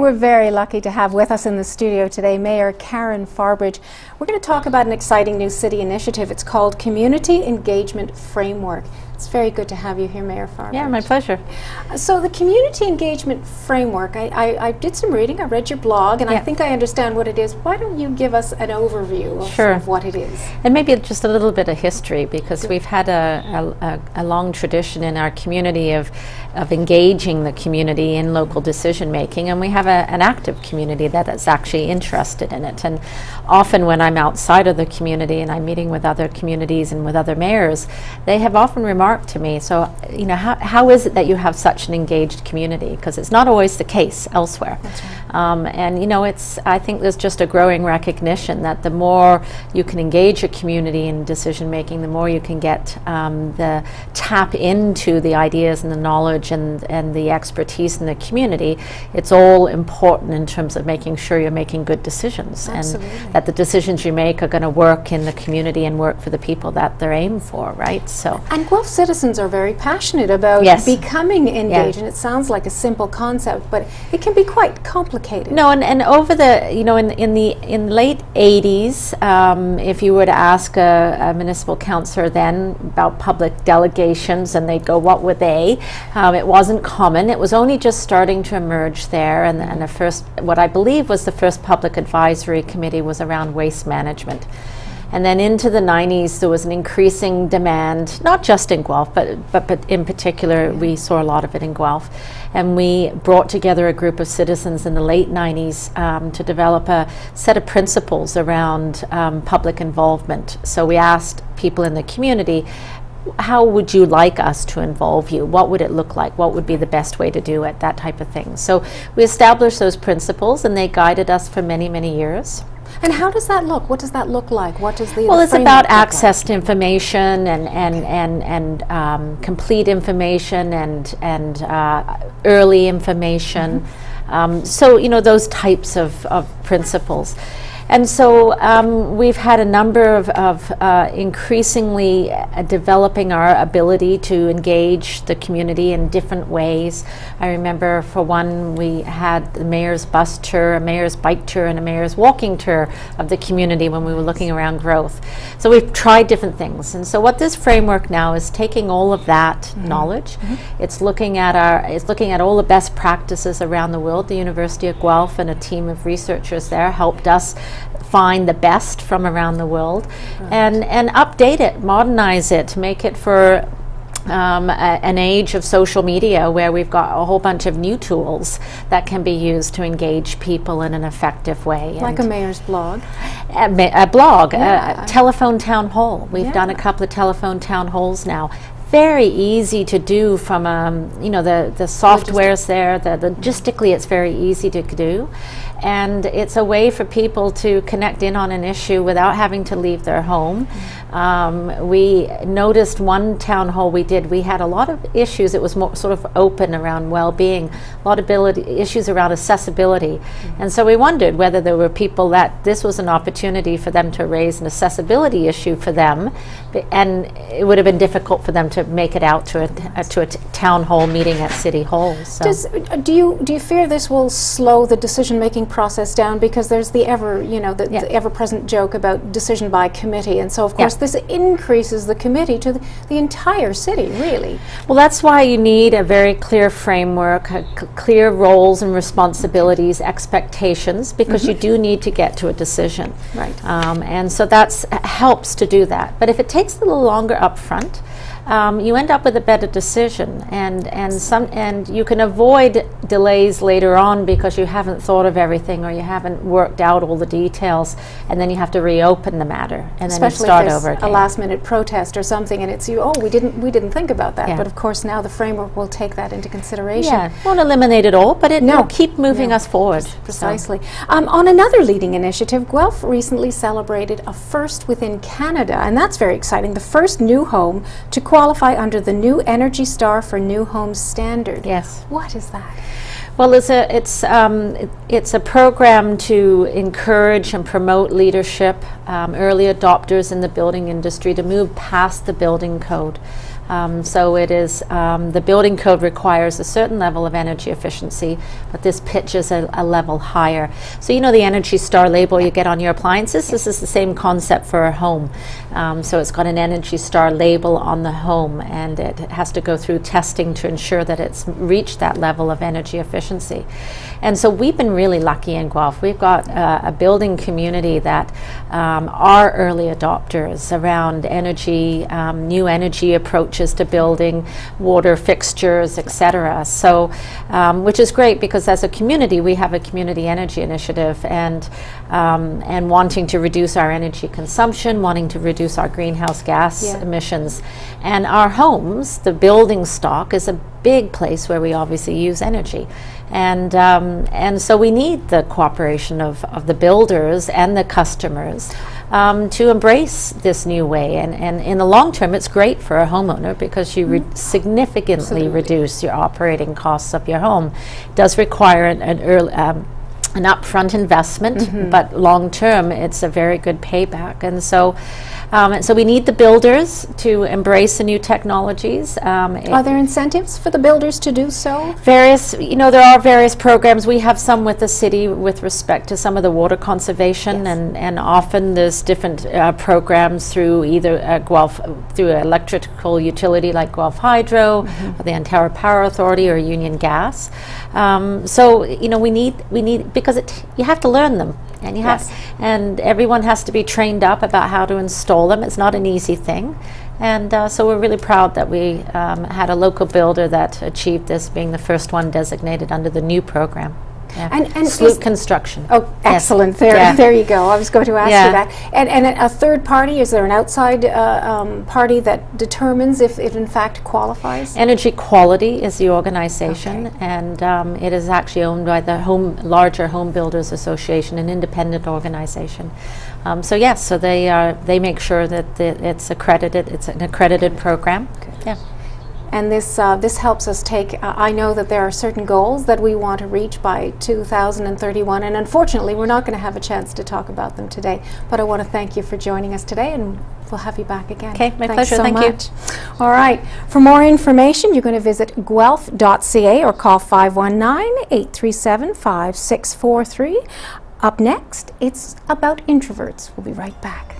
We're very lucky to have with us in the studio today Mayor Karen Farbridge. We're going to talk about an exciting new city initiative. It's called Community Engagement Framework. It's very good to have you here, Mayor Farbridge. Yeah, my pleasure. So the Community Engagement Framework, I did some reading, I read your blog, and I think I understand what it is. Why don't you give us an overview of what it is? And maybe just a little bit of history, because we've had a long tradition in our community of engaging the community in local decision making, and we have an active community that is actually interested in it. And often when I'm outside of the community and I'm meeting with other communities and with other mayors, they have often remarked to me, so you know, how is it that you have such an engaged community? Because it's not always the case elsewhere. That's right. And you know, I think there's just a growing recognition that the more you can engage a community in decision making, the more you can get the tap into the ideas and the knowledge and the expertise in the community. It's all important in terms of making sure you're making good decisions. Absolutely. And that the decisions you make are going to work in the community and work for the people that they're aimed for, right? So. And Guelph citizens are very passionate about becoming engaged, and it sounds like a simple concept, but it can be quite complicated. No, and over the, you know, in the late 80s, if you were to ask a municipal councillor then about public delegations, and they'd go, what were they? It wasn't common. It was only just starting to emerge there, and the first, what I believe was the first public advisory committee was around waste management. And then into the 90s, there was an increasing demand, not just in Guelph, but in particular, we saw a lot of it in Guelph. And we brought together a group of citizens in the late 90s to develop a set of principles around public involvement. So we asked people in the community, how would you like us to involve you? What would it look like? What would be the best way to do it? That type of thing. So we established those principles, and they guided us for many, many years. And how does that look? What does that look like? What does the Well, it's about access to information and complete information and early information. So you know, those types of principles. And so we've had a number of increasingly developing our ability to engage the community in different ways. I remember for one, we had the mayor's bus tour, a mayor's bike tour, and a mayor's walking tour of the community when we were looking around growth. So we've tried different things. And so what this framework now is taking all of that knowledge. It's looking at all the best practices around the world. The University of Guelph and a team of researchers there helped us find the best from around the world, and update it, modernize it, make it for an age of social media where we've got a whole bunch of new tools that can be used to engage people in an effective way. Like a mayor's blog? A blog, a telephone town hall. We've done a couple of telephone town halls now. Very easy to do from, you know, the software's there, logistically it's very easy to do. And it's a way for people to connect in on an issue without having to leave their home. We noticed one town hall we did, we had a lot of issues. It was more sort of open around well-being, a lot of issues around accessibility. And so we wondered whether there were people that this was an opportunity for them to raise an accessibility issue for them, and it would have been difficult for them to make it out to a town hall meeting at City Hall. So. Do you fear this will slow the decision-making process down, because there's the the ever-present joke about decision by committee, and so of course this increases the committee to the entire city, really. Well, that's why you need a very clear framework, clear roles and responsibilities, expectations, because you do need to get to a decision. Right. And so that helps to do that. But if it takes a little longer up front, you end up with a better decision, and you can avoid delays later on because you haven't thought of everything, or you haven't worked out all the details, and then you have to reopen the matter, and then you start over again. A last-minute protest or something, and it's we didn't think about that. But of course now the framework will take that into consideration. Yeah, won't eliminate it all, but it will keep moving us forward. Precisely. So. On another leading initiative, Guelph recently celebrated a first within Canada, and that's very exciting. The first new home to qualify under the new Energy Star for New Homes standard. Yes. What is that? Well, it's a program to encourage and promote leadership, early adopters in the building industry, to move past the building code. So it is, the building code requires a certain level of energy efficiency, but this pitches a level higher. So you know the Energy Star label you get on your appliances? This is the same concept for a home. So it's got an Energy Star label on the home, and it has to go through testing to ensure that it's reached that level of energy efficiency. And so we've been really lucky in Guelph. We've got a building community that are early adopters around energy, new energy approaches to building, water fixtures, etc. So, which is great because as a community, we have a community energy initiative, and wanting to reduce our energy consumption, wanting to reduce our greenhouse gas emissions. And our homes, the building stock, is a big place where we obviously use energy. And so we need the cooperation of the builders and the customers to embrace this new way. And in the long term, it's great for a homeowner because you significantly reduce your operating costs of your home. It does require an upfront investment, but long term, it's a very good payback. And so we need the builders to embrace the new technologies. Are there incentives for the builders to do so? Various, there are various programs. We have some with the city with respect to some of the water conservation, and often there's different programs through either Guelph, through an electrical utility like Guelph Hydro, or the Ontario Power Authority, or Union Gas. So we need because you have to learn them, and and everyone has to be trained up about how to install them. It's not an easy thing, and so we're really proud that we had a local builder that achieved this, being the first one designated under the new program. And Sloop Construction. Oh, excellent. There you go. I was going to ask you that. And a third party, is there an outside party that determines if it in fact qualifies? Energy Quality is the organization, and it is actually owned by the larger Home Builders Association, an independent organization. So yes, so they make sure that it's accredited. It's an accredited program. Good. And this helps us take, I know that there are certain goals that we want to reach by 2031, and unfortunately we're not going to have a chance to talk about them today, but I want to thank you for joining us today, and we'll have you back again. Okay, my pleasure. Thank you. All right, for more information you're going to visit guelph.ca or call 519-837-5643. Up next, it's about introverts. We'll be right back.